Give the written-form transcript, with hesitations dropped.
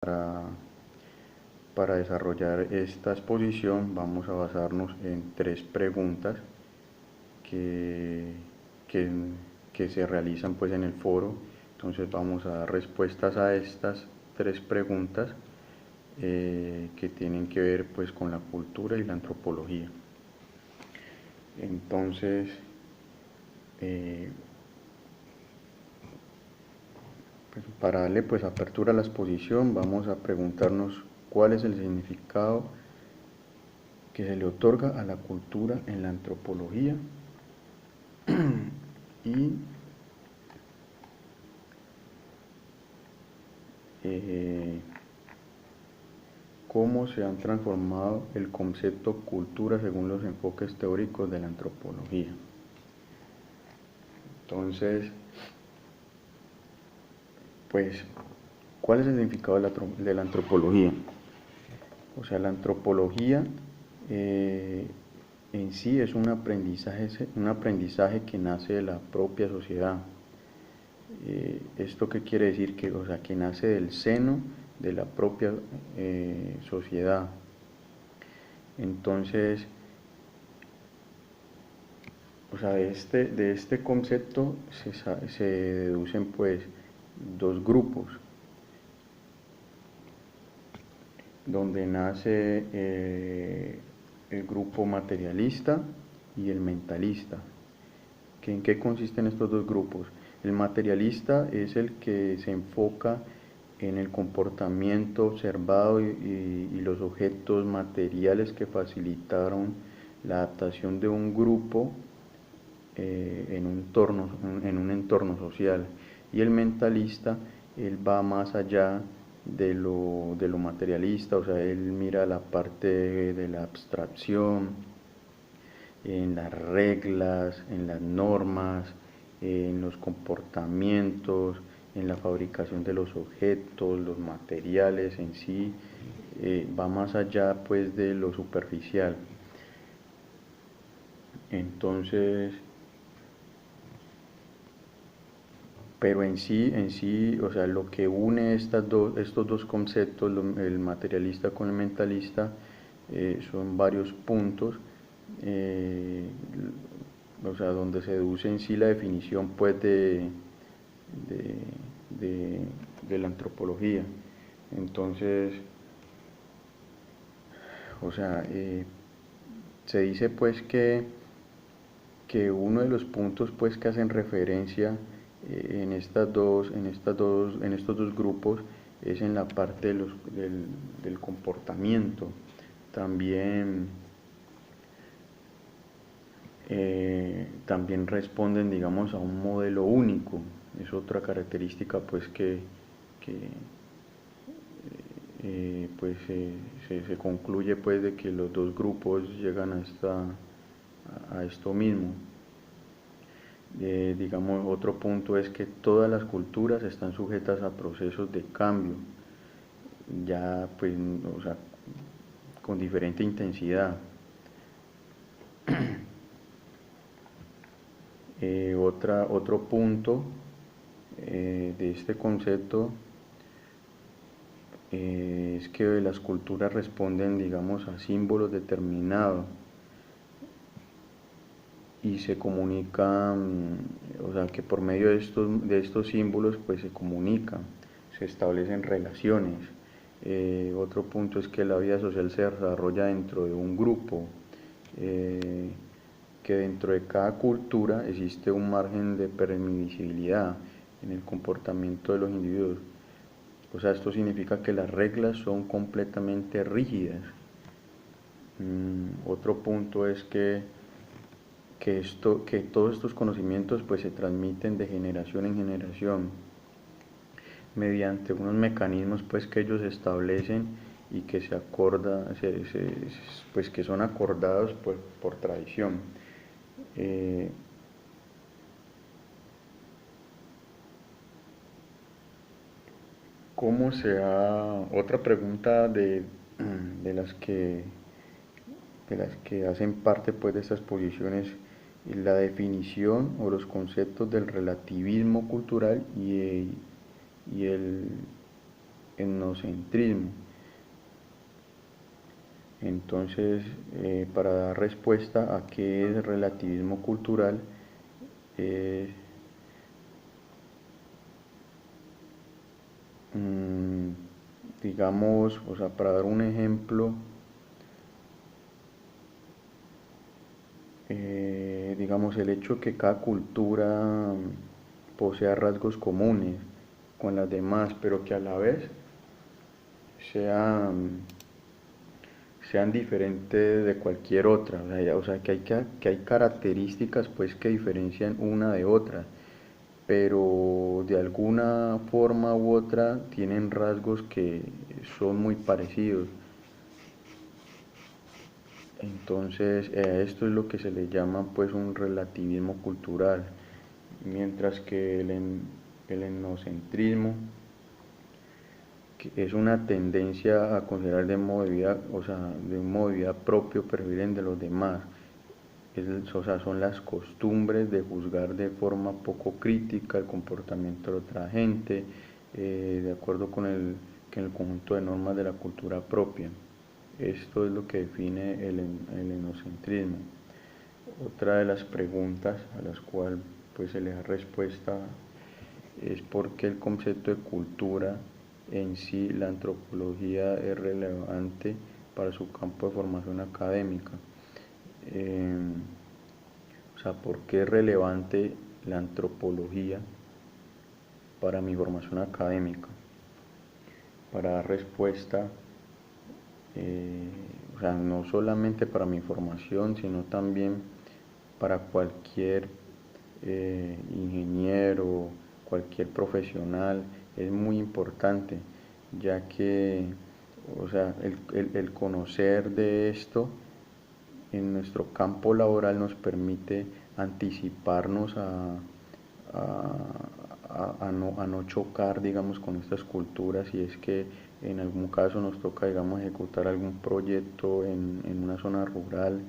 Para, para desarrollar esta exposición vamos a basarnos en tres preguntas que, que, que se realizan pues en el foro. Entonces vamos a dar respuestas a estas tres preguntas que tienen que ver pues con la cultura y la antropología. Entonces, pues, para darle pues apertura a la exposición, vamos a preguntarnos cuál es el significado que se le otorga a la cultura en la antropología y eh, cómo se han transformado el concepto cultura según los enfoques teóricos de la antropología. Entonces, pues, ¿cuál es el significado de la antropología? O sea, la antropología en sí es un aprendizaje que nace de la propia sociedad. ¿Esto qué quiere decir? Que, o sea, que nace del seno de la propia sociedad. Entonces, o sea, de este concepto se deducen pues dos grupos, donde nace el grupo materialista y el mentalista. ¿En qué consisten estos dos grupos? El materialista es el que se enfoca en el comportamiento observado y los objetos materiales que facilitaron la adaptación de un grupo en un entorno social. Y el mentalista, él va más allá de lo materialista, o sea, él mira la parte de la abstracción, en las reglas, en las normas, en los comportamientos, en la fabricación de los objetos, los materiales en sí, va más allá pues de lo superficial. Entonces, pero en sí, o sea, lo que une estos dos conceptos, el materialista con el mentalista, son varios puntos, eh, o sea, donde se deduce en sí la definición pues de, de, de la antropología. Entonces, o sea, se dice pues que uno de los puntos pues que hacen referencia en estos dos grupos es en la parte del comportamiento. También, también responden, digamos, a un modelo único. Es otra característica pues que pues se concluye pues de que los dos grupos llegan a esto mismo. Digamos, otro punto es que todas las culturas están sujetas a procesos de cambio, ya pues, o sea, con diferente intensidad. Otro punto de este concepto es que las culturas responden, digamos, a símbolos determinados y se comunican, o sea, que por medio de estos símbolos pues se comunican, se establecen relaciones. Otro punto es que la vida social se desarrolla dentro de un grupo, eh, que dentro de cada cultura existe un margen de permisibilidad en el comportamiento de los individuos. O sea, esto significa que las reglas son completamente rígidas. Otro punto es que todos estos conocimientos pues se transmiten de generación en generación mediante unos mecanismos pues que ellos establecen y que se acorda, pues que son acordados pues, por tradición. Eh, ¿Cómo se ha, otra pregunta de las de las que hacen parte pues de estas posiciones, la definición o los conceptos del relativismo cultural y etnocentrismo. Entonces, para dar respuesta a qué es relativismo cultural, mm, digamos, o sea, para dar un ejemplo, digamos, el hecho que cada cultura posea rasgos comunes con las demás, pero que a la vez sean, sean diferentes de cualquier otra, o sea, que hay características pues que diferencian una de otra, pero de alguna forma u otra tienen rasgos que son muy parecidos. Entonces, esto es lo que se le llama pues un relativismo cultural, mientras que el etnocentrismo que es una tendencia a considerar de modo de vida, o sea, de un modo de vida propio, prefieren de los demás. O sea, son las costumbres de juzgar de forma poco crítica el comportamiento de otra gente, de acuerdo con el conjunto de normas de la cultura propia. Esto es lo que define el etnocentrismo. Otra de las preguntas a las cuales pues, se le da respuesta es por qué el concepto de cultura en sí, la antropología es relevante para su campo de formación académica. Eh, o sea, ¿por qué es relevante la antropología para mi formación académica? Para dar respuesta, eh, o sea, no solamente para mi formación, sino también para cualquier ingeniero, cualquier profesional, es muy importante, ya que, o sea, el conocer de esto en nuestro campo laboral nos permite anticiparnos a no chocar, digamos, con estas culturas, y es que en algún caso nos toca, digamos, ejecutar algún proyecto en una zona rural